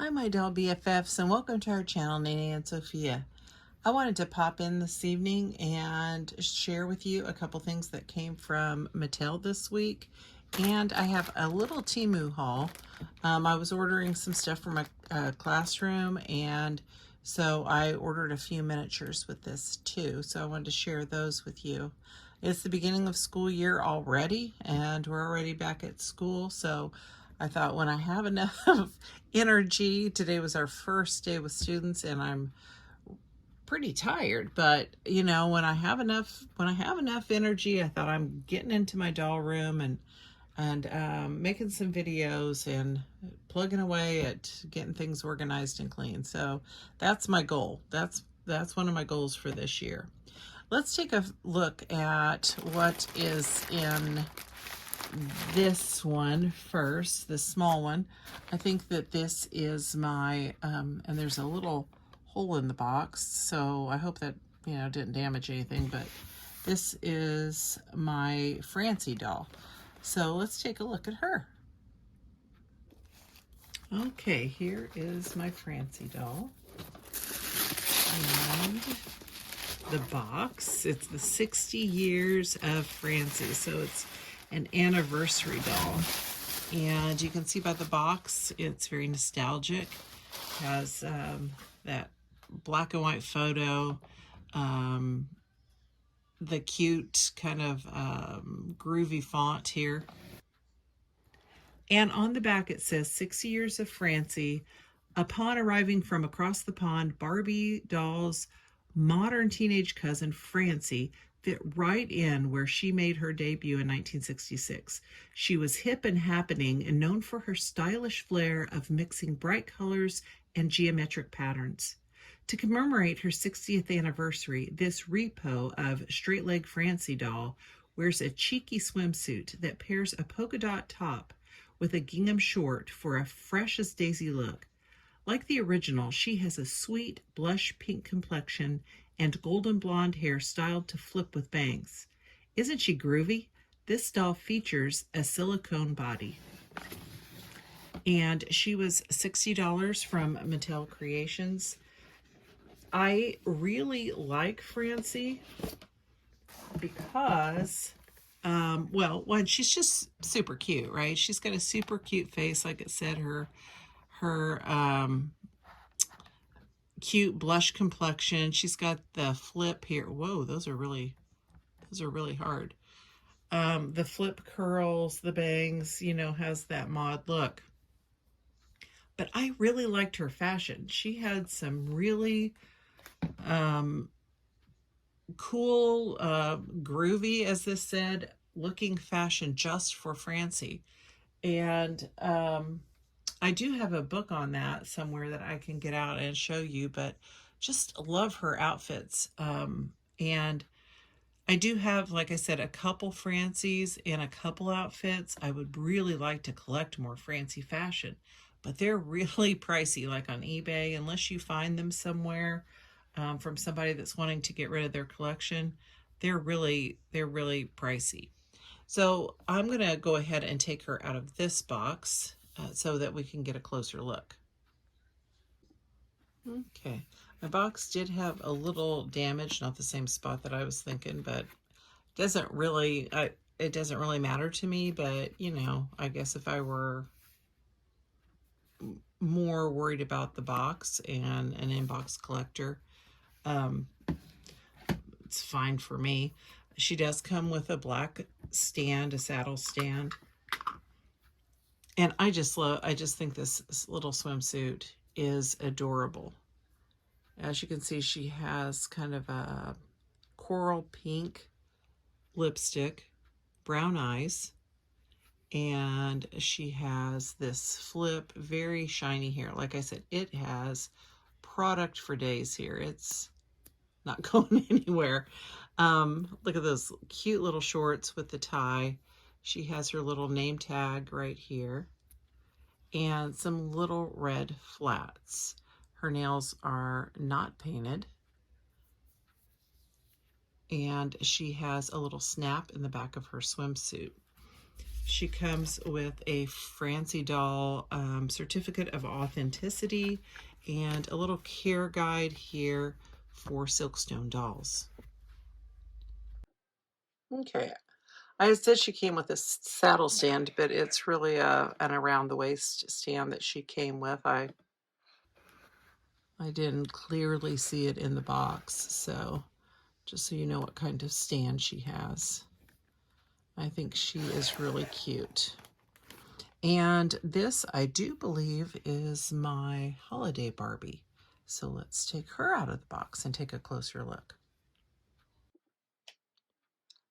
Hi, my doll BFFs, and welcome to our channel, Nene and Sophia. I wanted to pop in this evening and share with you a couple things that came from Mattel this week. And I have a little Temu haul. I was ordering some stuff for my classroom, and so I ordered a few miniatures with this too. So I wanted to share those with you. It's the beginning of school year already, and we're already back at school, so I thought when I have enough energy, today was our first day with students and I'm pretty tired, but you know, when I have enough energy, I thought I'm getting into my doll room and making some videos and plugging away at getting things organized and clean. So that's my goal. That's one of my goals for this year. Let's take a look at what is in this one first, the small one. I think that this is my, and there's a little hole in the box, so I hope that, you know, didn't damage anything, but this is my Francie doll. So let's take a look at her. Okay, here is my Francie doll. And the box, it's the 60 years of Francie, so it's an anniversary doll. And you can see by the box, it's very nostalgic. It has that black and white photo, the cute kind of groovy font here. And on the back it says 60 years of Francie. Upon arriving from across the pond, Barbie doll's modern teenage cousin Francie fit right in where she made her debut in 1966. She was hip and happening and known for her stylish flair of mixing bright colors and geometric patterns. To commemorate her 60th anniversary, this repo of straight-leg Francie doll wears a cheeky swimsuit that pairs a polka dot top with a gingham short for a fresh as daisy look. Like the original, she has a sweet blush pink complexion and golden blonde hair styled to flip with bangs. Isn't she groovy? This doll features a silicone body. And she was $60 from Mattel Creations. I really like Francie because, well, one, she's just super cute, right? She's got a super cute face, like it said, her cute blush complexion. She's got the flip here. Whoa, those are really hard. The flip curls, the bangs, you know, has that mod look. But I really liked her fashion. She had some really cool, groovy, as this said, looking fashion just for Francie. And I do have a book on that somewhere that I can get out and show you, but just love her outfits. And I do have, like I said, a couple Francies and a couple outfits. I would really like to collect more Francie fashion, but they're really pricey, like on eBay, unless you find them somewhere from somebody that's wanting to get rid of their collection. They're really pricey. So I'm going to go ahead and take her out of this box so that we can get a closer look. Okay, my box did have a little damage, not the same spot that I was thinking, but it doesn't really matter to me. But you know, I guess if I were more worried about the box and an inbox collector, it's fine for me. She does come with a black stand, a saddle stand. And I just think this little swimsuit is adorable. As you can see, she has kind of a coral pink lipstick, brown eyes, and she has this flip, very shiny hair. Like I said, it has product for days here. It's not going anywhere. Look at those cute little shorts with the tie. She has her little name tag right here and some little red flats. Her nails are not painted. And she has a little snap in the back of her swimsuit. She comes with a Francie doll certificate of authenticity and a little care guide here for Silkstone dolls. Okay, I said she came with a saddle stand, but it's really an around the waist stand that she came with. I didn't clearly see it in the box, so just so you know what kind of stand she has. I think she is really cute. And this, I do believe, is my holiday Barbie. So let's take her out of the box and take a closer look.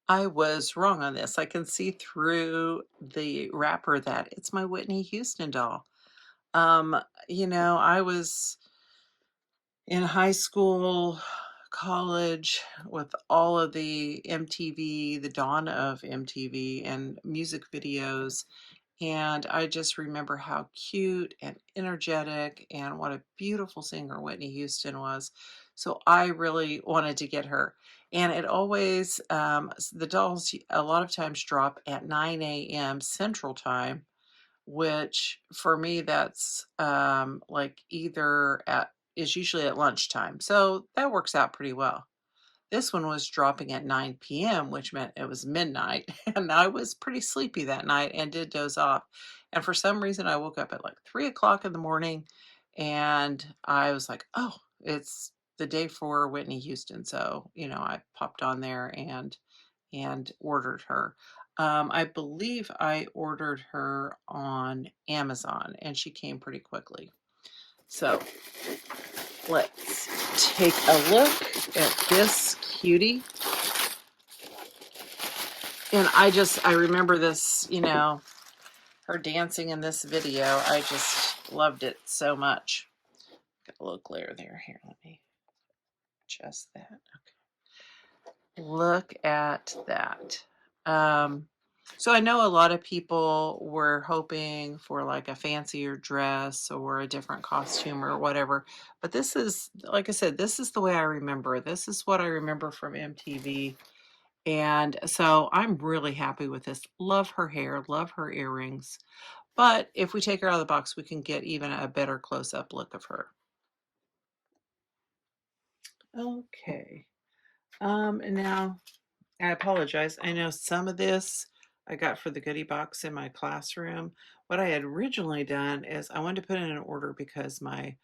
I was wrong on this. I can see through the wrapper that it's my Whitney Houston doll. Um, I was in high school, college, with all of the MTV, the dawn of MTV and music videos. And I just remember how cute and energetic and what a beautiful singer Whitney Houston was. So I really wanted to get her. And it always, the dolls a lot of times drop at 9 a.m. Central Time, which for me, that's like is usually at lunchtime. So that works out pretty well. This one was dropping at 9 p.m., which meant it was midnight, and I was pretty sleepy that night and did doze off. And for some reason, I woke up at like 3 o'clock in the morning, and I was like, oh, it's the day for Whitney Houston. So, I popped on there and ordered her. I believe I ordered her on Amazon, and she came pretty quickly. So let's take a look at this cutie. And I remember this, her dancing in this video. I just loved it so much. Got a little glare there. Here, let me adjust that. Okay. Look at that. So I know a lot of people were hoping for like a fancier dress or a different costume or whatever. But this is, like I said, this is the way I remember. This is what I remember from MTV. And so I'm really happy with this. Love her hair, love her earrings. But if we take her out of the box, we can get even a better close-up look of her. Okay. And now I apologize. I know some of this I got for the goodie box in my classroom. What I had originally done is I wanted to put in an order because my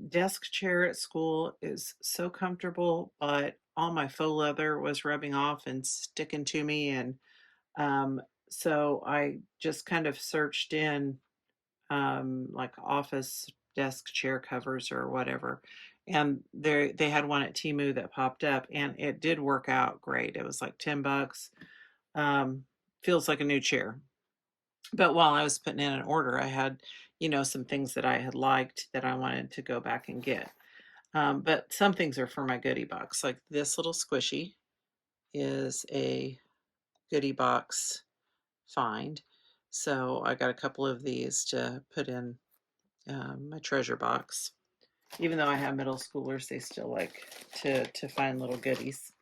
desk chair at school is so comfortable, but all my faux leather was rubbing off and sticking to me. And so I just kind of searched in like office desk chair covers or whatever. And they had one at Temu that popped up, and it did work out great. It was like $10. Feels like a new chair. But while I was putting in an order, I had, some things that I had liked that I wanted to go back and get. But some things are for my goodie box. Like this little squishy is a goodie box find. So I got a couple of these to put in my treasure box. Even though I have middle schoolers, they still like to find little goodies.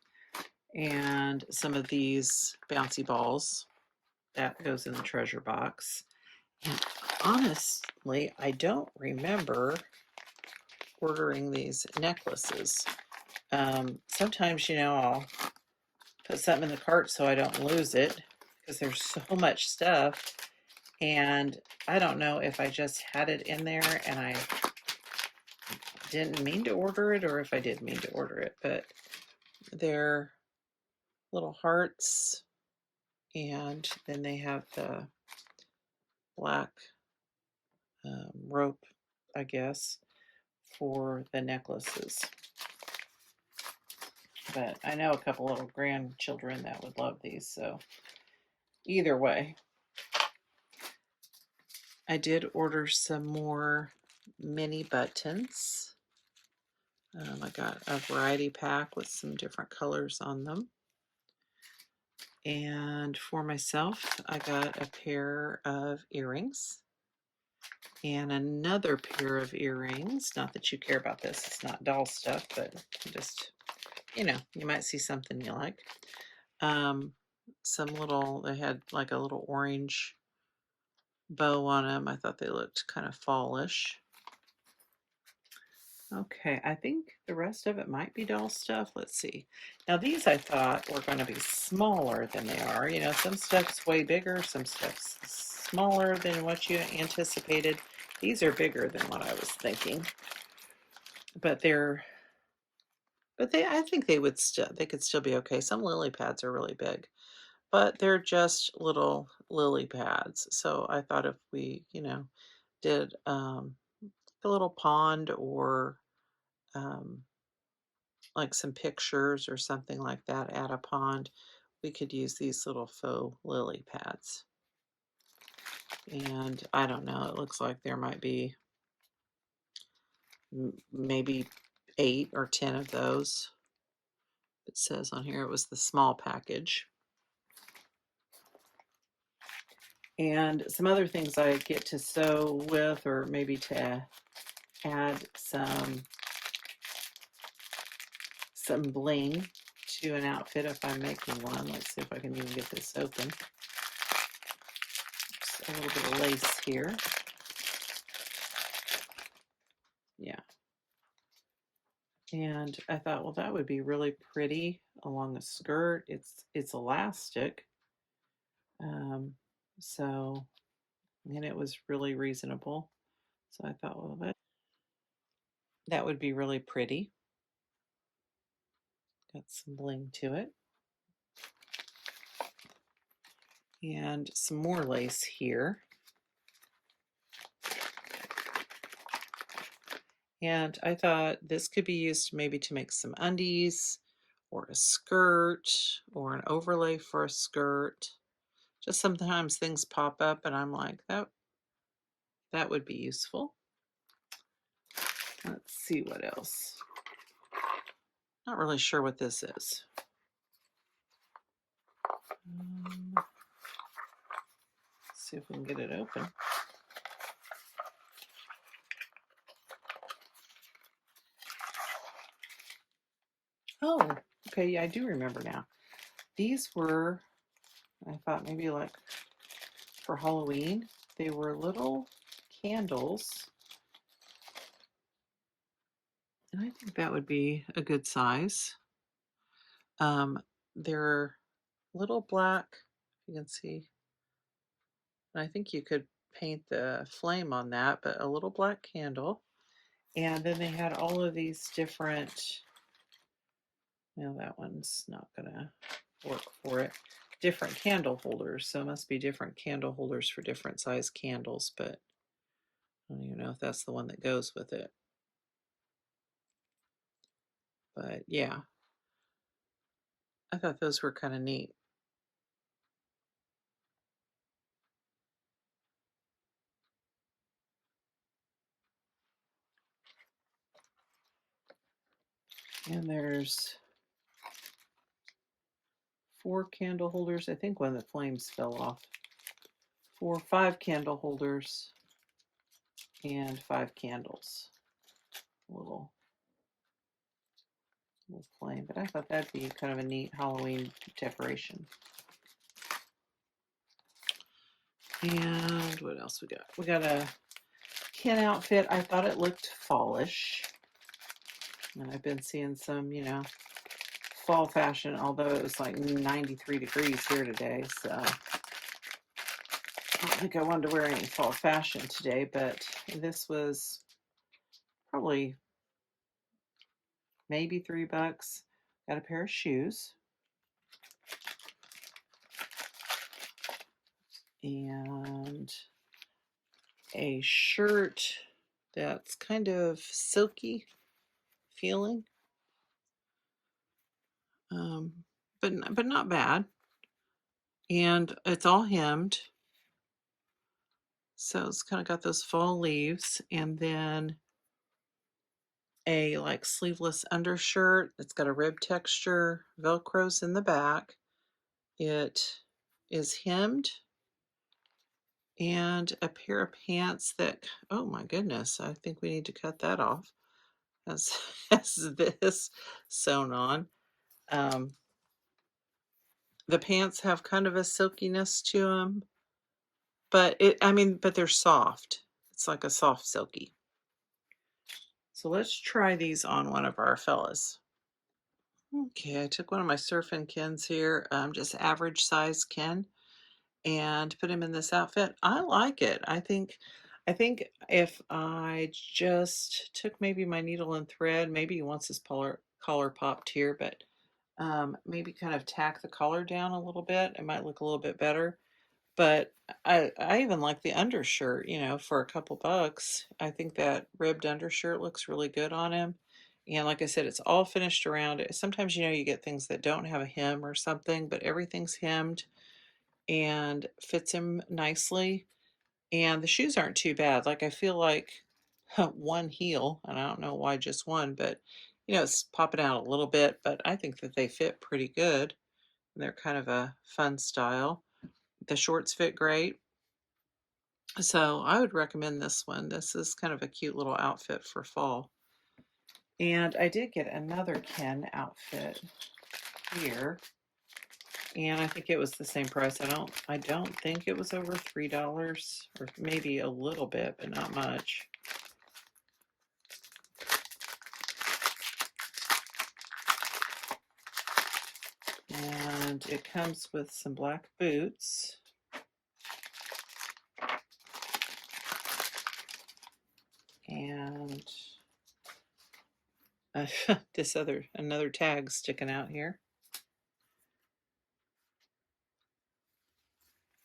And some of these bouncy balls, that goes in the treasure box. And honestly, I don't remember ordering these necklaces. Sometimes, I'll put something in the cart so I don't lose it because there's so much stuff. And I don't know if I just had it in there and I didn't mean to order it or if I did mean to order it, but they're little hearts, and then they have the black rope, I guess, for the necklaces. But I know a couple little grandchildren that would love these, so either way. I did order some more mini buttons. I got a variety pack with some different colors on them. And for myself, I got a pair of earrings and another pair of earrings. Not that you care about this, it's not doll stuff, but just, you might see something you like. some little, they had like a little orange bow on them. I thought they looked kind of fallish. Okay, I think the rest of it might be doll stuff. Let's see. Now these I thought were going to be smaller than they are. You know, some stuff's way bigger, some stuff's smaller than what you anticipated. These are bigger than what I was thinking. But I think they could still be okay. Some lily pads are really big, but they're just little lily pads. So I thought if we, did a little pond or um, like some pictures or something like that at a pond, we could use these little faux lily pads. And I don't know, it looks like there might be maybe 8 or 10 of those. It says on here it was the small package. And some other things I get to sew with, or maybe to add some bling to an outfit if I'm making one. Let's see if I can even get this open. Just a little bit of lace here. Yeah. And I thought, well, that would be really pretty along a skirt. It's elastic. So, and it was really reasonable. So I thought, well, that would be really pretty. Got some bling to it. And some more lace here. And I thought this could be used maybe to make some undies or a skirt or an overlay for a skirt. Just sometimes things pop up and I'm like, that would be useful. Let's see what else. Not really sure what this is. Let's see if we can get it open. Oh, okay, yeah, I do remember now. These were, I thought maybe like for Halloween, they were little candles. And I think that would be a good size. They're little black, if you can see. And I think you could paint the flame on that, but a little black candle. And then they had all of these different, that one's not gonna work for it. Different candle holders. So it must be different candle holders for different size candles, but I don't even know if that's the one that goes with it. But yeah, I thought those were kind of neat. And there's 4 candle holders. I think one of the flames fell off. 5 candle holders and 5 candles. Little flame, but I thought that'd be kind of a neat Halloween decoration. And what else we got? We got a Ken outfit. I thought it looked fallish. And I've been seeing some, fall fashion, although it was like 93 degrees here today. So I don't think I wanted to wear any fall fashion today, but this was probably maybe $3. Got a pair of shoes. And a shirt that's kind of silky feeling, but not bad. And it's all hemmed, so it's kind of got those fall leaves, and then a like sleeveless undershirt. It's got a rib texture, velcros in the back. It is hemmed, and a pair of pants that, oh my goodness, I think we need to cut that off as as this sewn on. The pants have kind of a silkiness to them, but but they're soft. It's like a soft silky. So let's try these on one of our fellas. Okay, I took one of my surfing Kens here, just average size Ken, and put him in this outfit. I like it. I think if I just took maybe my needle and thread, maybe he wants his collar popped here, but maybe kind of tack the collar down a little bit. It might look a little bit better. But I even like the undershirt, for a couple bucks. I think that ribbed undershirt looks really good on him. And like I said, it's all finished around it. Sometimes, you get things that don't have a hem or something, but everything's hemmed and fits him nicely. And the shoes aren't too bad. Like I feel like one heel, and I don't know why just one, but it's popping out a little bit, but I think that they fit pretty good. And they're kind of a fun style. The shorts fit great. So I would recommend this one. This is kind of a cute little outfit for fall. And I did get another Ken outfit here. And I think it was the same price. I don't think it was over $3, or maybe a little bit, but not much. And it comes with some black boots. And another tag sticking out here.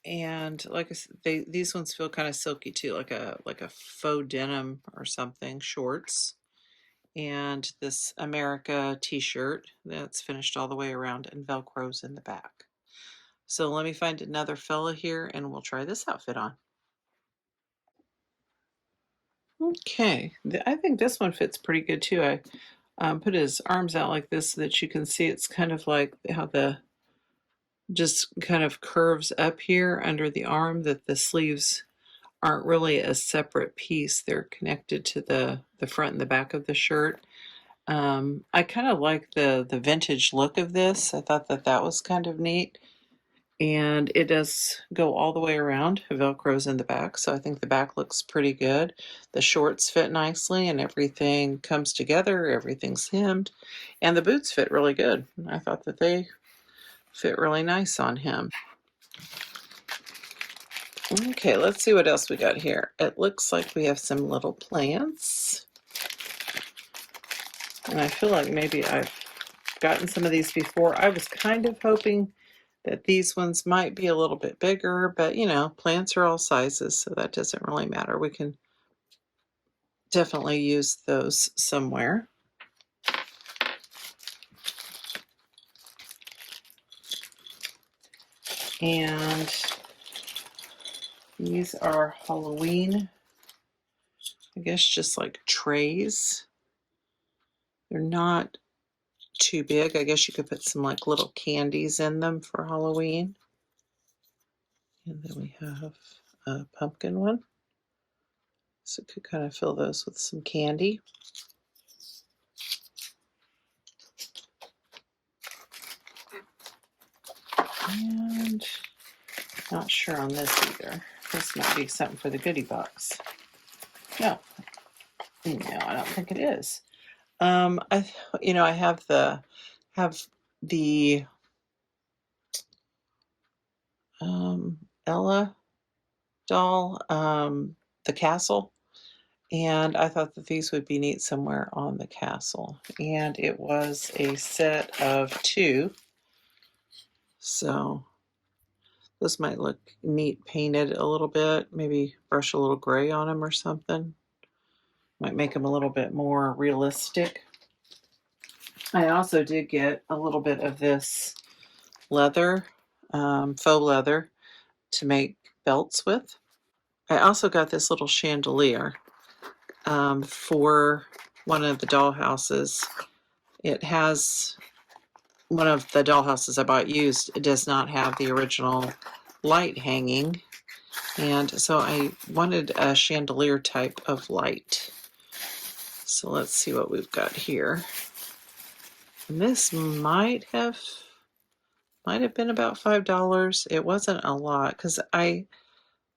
And like I said, these ones feel kind of silky too, like a faux denim or something, shorts. And this America t-shirt that's finished all the way around and Velcro's in the back. So let me find another fella here and we'll try this outfit on. Okay, I think this one fits pretty good too. I put his arms out like this so that you can see it's kind of like how the just kind of curves up here under the arm, that the sleeves aren't really a separate piece. They're connected to the front and the back of the shirt. I kind of like the vintage look of this. I thought that was kind of neat. And it does go all the way around. Velcro's in the back, so I think the back looks pretty good. The shorts fit nicely and everything comes together. Everything's hemmed. And the boots fit really good. I thought that they fit really nice on him. Okay, let's see what else we got here. It looks like we have some little plants. And I feel like maybe I've gotten some of these before. I was kind of hoping that these ones might be a little bit bigger, but plants are all sizes, so that doesn't really matter. We can definitely use those somewhere. And these are Halloween, I guess just like trays. They're not too big. I guess you could put some like little candies in them for Halloween. And then we have a pumpkin one. So could kind of fill those with some candy. And not sure on this either. This might be something for the goodie box. No, I don't think it is. I have the Ella doll, the castle, and I thought that these would be neat somewhere on the castle. And it was a set of 2, so this might look neat painted a little bit. Maybe brush a little gray on them or something. Might make them a little bit more realistic. I also did get a little bit of this leather, faux leather, to make belts with. I also got this little chandelier for one of the dollhouses. It has, one of the dollhouses I bought used, it does not have the original light hanging, and so I wanted a chandelier type of light. So let's see what we've got here. And this might have might have been about $5. It wasn't a lot because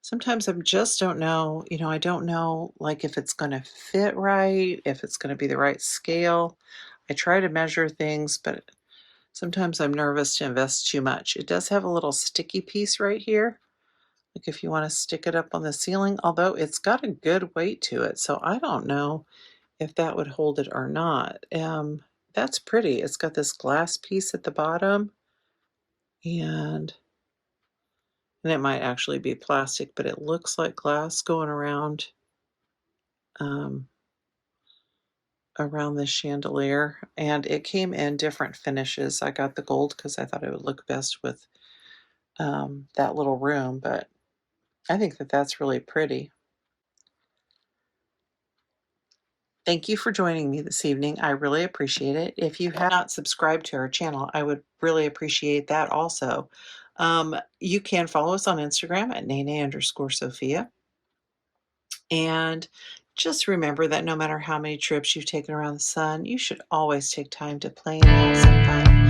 sometimes I just don't know, I don't know like if it's going to fit right, if it's going to be the right scale. I try to measure things, but sometimes I'm nervous to invest too much. It does have a little sticky piece right here, like if you want to stick it up on the ceiling, although it's got a good weight to it. So I don't know if that would hold it or not. That's pretty. It's got this glass piece at the bottom, and it might actually be plastic, but it looks like glass going um, around this chandelier. And it came in different finishes. I got the gold because I thought it would look best with that little room, but I think that that's really pretty. Thank you for joining me this evening. I really appreciate it. If you have not subscribed to our channel, I would really appreciate that also. You can follow us on Instagram at nene_Sophia. And just remember that no matter how many trips you've taken around the sun, you should always take time to play and have some fun.